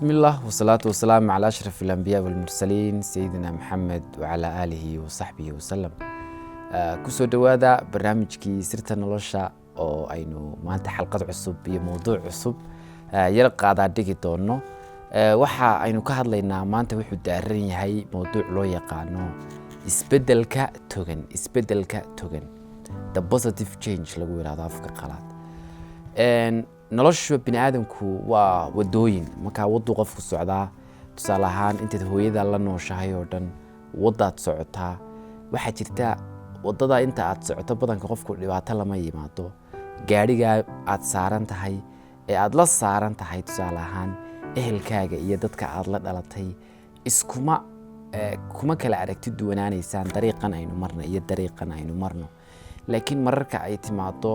بسم الله والصلاة والسلام على أشرف الأنبياء والمرسلين سيدنا محمد وعلى آله وصحبه وسلم. كسو دوادا برنامجكي سيرتا نولوشا oo aynu maanta xalqad cusub iyo mowduuc cusub yar qaada dhigi doono waxa aynu ka hadlaynaa maanta wuxuu daaran yahay mowduuc loo yaqaano isbedelka togan the positive change lagu yiraahdo afka qalaad nolosha bini'aadamku waa wadooyin marka wadu qofku socdaa tusaale ahaan inta hooyada la nooshahay oo dhan wadaad socotaa waxa jirta wadada inta aad socoto badanka qofku dhibaato lama yimaado gaariga aad saaran tahay ee aad la saaran tahay tusaale ahaan ehelkaaga iyo dadka aad la dhalatay kuma kala aragti duwanaanaysaan dariiqan aynu marno iyo dariiqan aynu marno laakiin mararka ay timaado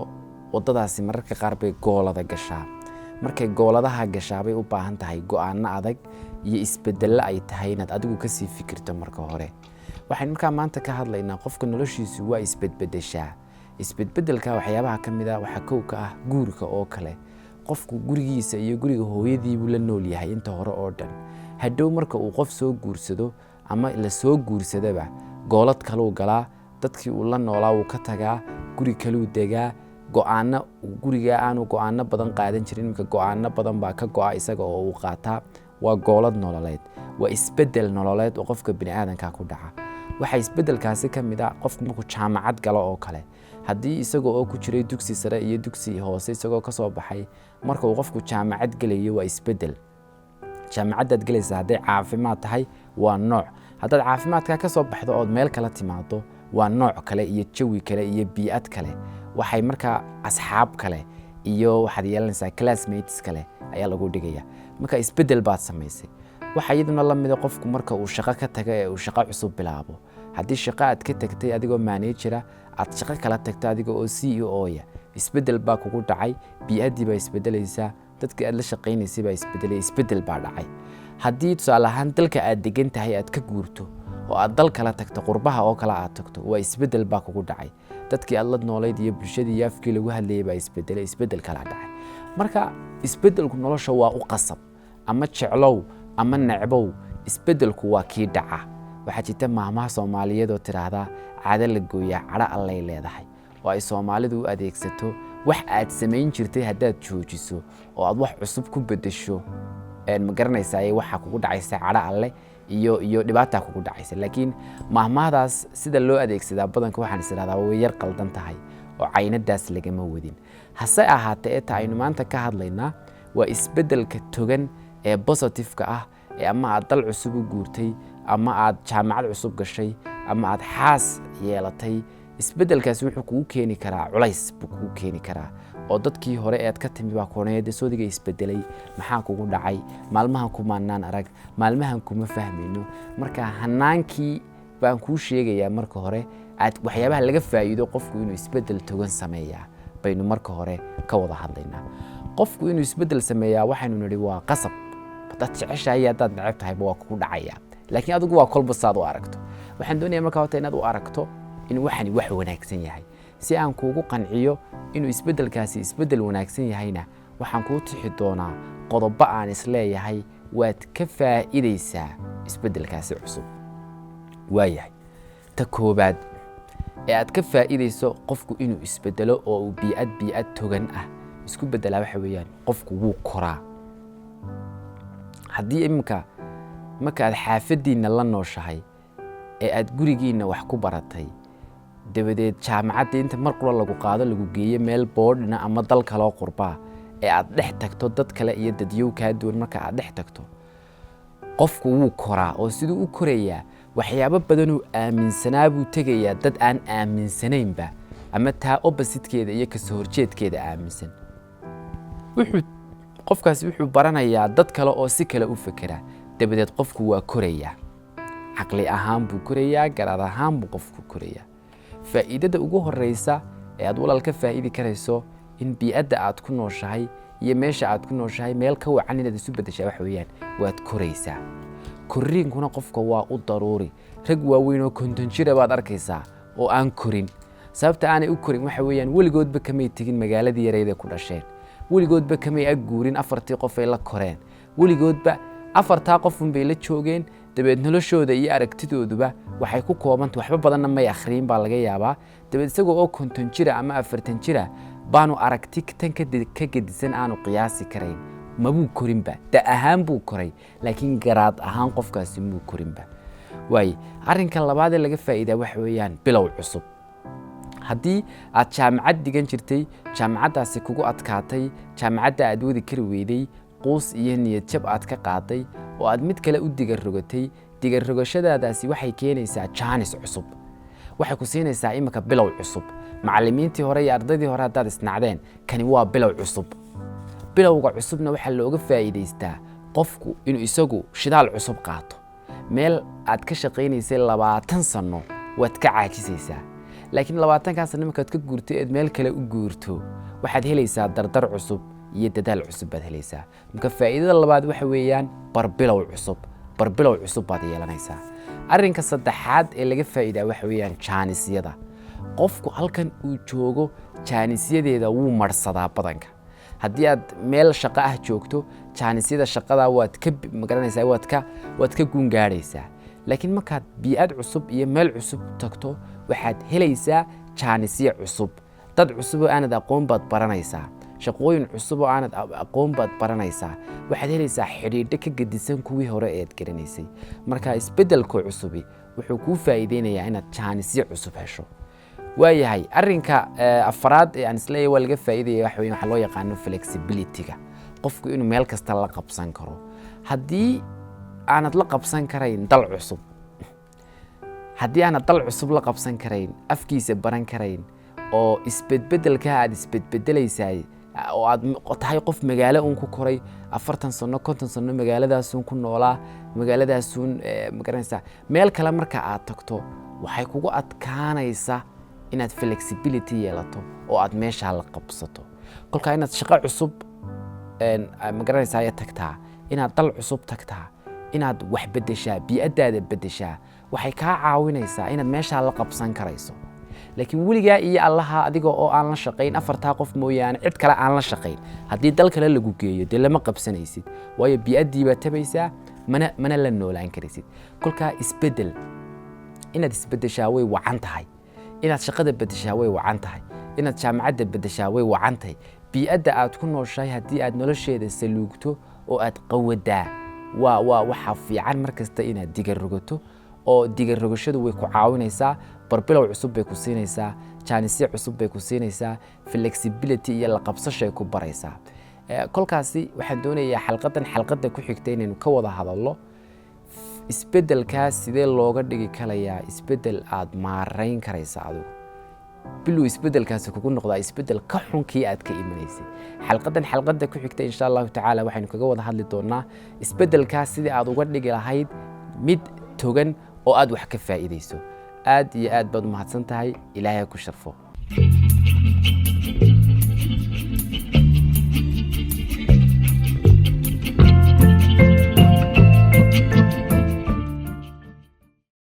wadadaasi mararka qaar bay goolada gashaa markay gooladaha gashaa bay u baahan tahay go'aano adag iyo isbedel ay tahay inaad adigu ka sii fikirto marka hore waxaan markaa maanta ka hadlaynaa qofka noloshiisu waa isbedbedelka waxyaabaha kamid ah waxa kow ka ah guurka oo kale qofku gurigiisa iyo guriga hooyadii buu la nool yahay inta hore oo dhan hadhow marka uu qof soo guursado ama la soo guursadaba goolad kale uu galaa dadkii uu la noolaa uu ka tagaa guri kale uu degaa go'aano guriga aanu go'aano badan qaadan jirin marka go'aano badan baa ka go'a isaga oo uu qaataa waa goolad nololeed waa isbedel nololeed oo qofka bini'aadanka ku dhaca waxa isbedelkaasi kamid ah qofku markuu jaamacad galo oo kale haddii isagoo oo ku jiray dugsi sare iyo dugsi hoose isagoo ka soo baxay marka uu qofku jaamacad galayo waa isbedel jaamacadaad galaysaa hadday caafimaad tahay waa nooc haddaad caafimaadka ka soo baxdo ood meel kala timaado waa nooc kale iyo jawi kale iyo bii'ad kale waxay markaa asxaab kale iyo waxaad yeelanaysaa classmates kale ayaa lagu dhigaya marka isbedel baad samaysay waxa iyaduna la mid ah qofku marka uu shaqo ka tago ee uu shaqo cusub bilaabo haddii shaqo aad ka tagtay adigoo manager aad shaqo kala tagtay adigoo oo CEO ya isbedel baa kugu dhacay bii'adii baa isbedelaysaa dadkii aad la shaqaynaysay baa isbedel baa dhacay haddii tusaale ahaan dalka aad degan tahay aad ka guurto oo aad dal kala tagto qurbaha oo kale aad tagto waa isbedel baa kugu dhacay dadkii aad la noolayd iyo bulshadii iyo afkii lagu hadlayay baa isbedel kala dhacay marka isbedelku nolosha waa u qasab ama jeclow ama necbow isbedelku waa kii dhaca waxa jirta maamaha Soomaaliyeed oo tiraahda caado la gooyaa cadho allay leedahay oo ay Soomaalidu u adeegsato wax aad samayn jirtay haddaad joojiso oo aad wax cusub ku bedesho ma garanaysaa waxa kugu dhacaysa cadho alle iyo dhibaato kugu dhacaysa laakiin maamahadaas sida loo adeegsadaa badanka waxaan isiraahdaa way yar qaldan tahay oo caynadaas lagama wadin hase ahaatee aynu maanta ka hadlaynaa waa isbedelka togan ee positive-ka ah ee ama aad dal cusub u guurtay ama aad jaamacad cusub gashay ama aad xaas yeelatay isbedelkaasi wuxuu kugu keeni karaa culays buu kugu keeni karaa oo dadkii hore aad ka timi baa koonayada soodiga isbedelay maxaa kugu dhacay maalmahan kumaanaan arag maalmahan kuma fahmayno marka hanaankii baan kuu sheegayaa marka hore aad waxyaabaha laga faa'iido qofku inuu isbedel togan sameeyaa baynu marka hore ka wada hadlaynaa qofku inuu isbedel sameeyaa waxaanu nidhi waa qasab dad jeceshahay dad neceb tahay waa kugu dhacaya laakiin adigu waa kolba saad u aragto waxaan doonayaa marka hore inaad u aragto in waxani wax wanaagsan yahay si aan kuugu qanciyo inuu isbedelkaasi isbedel wanaagsan yahayna waxaan kuu tixi doonaa qodobo aan isleeyahay waad ka faa'iidaysaa isbedelkaasi cusub waayahay ta koobaad ee aad ka faa'iidayso qofku inuu isbedelo oo uu bii'ad togan ah isku bedelaa waxa weeyaan qofku wuu koraa haddii imika marka aad xaafadiina la nooshahay ee aad gurigiina wax ku baratay dabadeed jaamacadda inta mar qura lagu qaado lagu geeyo meel boodhina ama dal kale oo qurbaa ee aad dhex tagto dad kale iyo dadyow kaa duwan marka aad dhex tagto qofku wuu koraa oo siduu u korayaa waxyaabo badan oo aaminsanaa buu tegayaa dad aan aaminsanaynba ama taa opposite-keeda iyo ka soo horjeedkeeda aaminsan qofkaasi wuxuu baranayaa dad kale oo si kale u fikira dabadeed qofku waa korayaa caqli ahaan buu korayaa garaad ahaan buu qofku korayaa faa'iidada ugu horeysa ee aad walaalka faa'iidi karayso in bii'adda aad ku nooshahay iyo meesha aad ku nooshahay meel ka wacan inaad isu bedeshaa wax weeyaan waad koraysaa koriinkuna qofka waa u daruuri rag waaweyn oo konton jir baad arkaysaa oo aan korin sababta aanay u korin waxa weeyaan weligoodba kamay tegin magaaladii yareed ee ku dhasheen weligoodba kamay ag guurin afartii qof ay la koreen weligoodba afartaa qofun bay la joogeen dabeed noloshooda iyo aragtidooduba waxay ku koobantay waxba badanna may akhriin baa laga yaabaa dabeed isagoo oo 50 jira ama 40 jira baanu aragti tan ka gedisan aanu qiyaasi karayn mabuu korinba da ahaan buu koray laakiin garaad ahaan qofkaasi muu korinba way arrinka labaad ee laga faa'iidaa wax weeyaan bilow cusub haddii aad jaamacad digan jirtay jaamacadaasi kugu adkaatay jaamacadda aad wadi kari weyday quus iyo niyad jab aad ka qaaday oo aad mid kale u digarrogatay digarrogashadaadaasi waxay keenaysaa jaanis cusub waxay ku siinaysaa imika bilow cusub macallimiintii hore iyo ardaydii hore haddaad isnacdeen kani waa bilow cusub bilowga cusubna waxaa looga faa'iidaystaa qofku inuu isagu shidaal cusub qaato meel aad ka shaqaynaysay 20 sano waad ka caajisaysaa laakiin 20 sano markaad ka guurtay eed meel kale u guurto waxaad helaysaa dardar cusub iyo dadaal cusub baad helaysaa marka faa'iidada labaad waxa weeyaan barbilow cusub baad yeelanaysaa arrinka saddexaad ee laga faa'iidaa waxa weeyaan jaanisyada qofku halkan uu joogo jaanisyadeeda wuu marsadaa badanka haddii aad meel shaqo ah joogto jaanisyada shaqada waad ka magaranaysaa waad ka guungaaraysaa laakiin markaad bi'ad cusub iyo meel cusub tagto waxaad helaysaa jaanisyo cusub dad cusub oo aanad aqoon baad baranaysaa shaqooyin cusub oo aanad aqoon baad baranaysaa waxaad helaysaa xidhiidho ka gedisan kuwii hore eed garanaysay marka isbeddelka cusubi wuxuu kuu faa'iideynayaa inaad jaanisyo cusub hesho waayahay arrinka afraad ee aan isleeyahay waa laga faa'iidaya waxa loo yaqaano flexibility-ga qofku inuu meel kasta la qabsan karo haddii aanad la qabsan karayn dal cusub haddii aanad dal cusub la qabsan karayn afkiisa baran karayn oo isbedbedelka aad isbedbedelaysay oo aad tahay qof magaalo uun ku koray 40 sano 50 sano magaaladaas uun ku noolaa magaaladaas uun magaranaysaa meel kale marka aad tagto waxay kugu adkaanaysaa inaad flexibility yeelato oo aad meesha la qabsato kolka inaad shaqo cusub magaranaysaa ay tagtaa inaad dal cusub tagtaa inaad wax bedeshaa bi'adaada bedeshaa waxay ka caawinaysaa inaad meesha la qabsan karayso laakiin weligaa iyo allaha adiga oo aan la shaqayn afartaa qof mooyaane cid kale aan la shaqayn haddii dal kale lagu geeyo dee lama qabsanaysid waayo bi'adii baad tabaysaa mana la noolaan karaysid kolkaa isbedel inaad isbedeshaa way wacan tahay inaad shaqada bedeshaa way wacan tahay inaad jaamacadda bedeshaa way wacan tahay bi'adda aad ku nooshahay haddii aad nolosheeda saluugto oo aad qawadaa waxa fiican markasta inaad digarrogato oo digarrogashadu way ku caawinaysaa barbilow cusub bay ku siinaysaa jaanisyo cusub bay ku siinaysaa flexibility iyo la qabsasho ay ku baraysaa kolkaasi waxaan doonayaa xalqadda ku xigta inaynu ka wada hadalno isbeddelkaas sidee looga dhigi karayaa isbeddel aad maarayn karaysa adigu bilow isbeddelkaasi kugu noqdaa isbeddel ka xunkii aad ka imanaysay xalqadda ku xigta insha allahu tacaala waxaynu kaga wada hadli doonaa isbeddelkaas sidii aad uga dhigi lahayd mid togan oo aad wax ka faa'iidayso aad iyo aad baad u mahadsan tahay ilaahay ku sharfo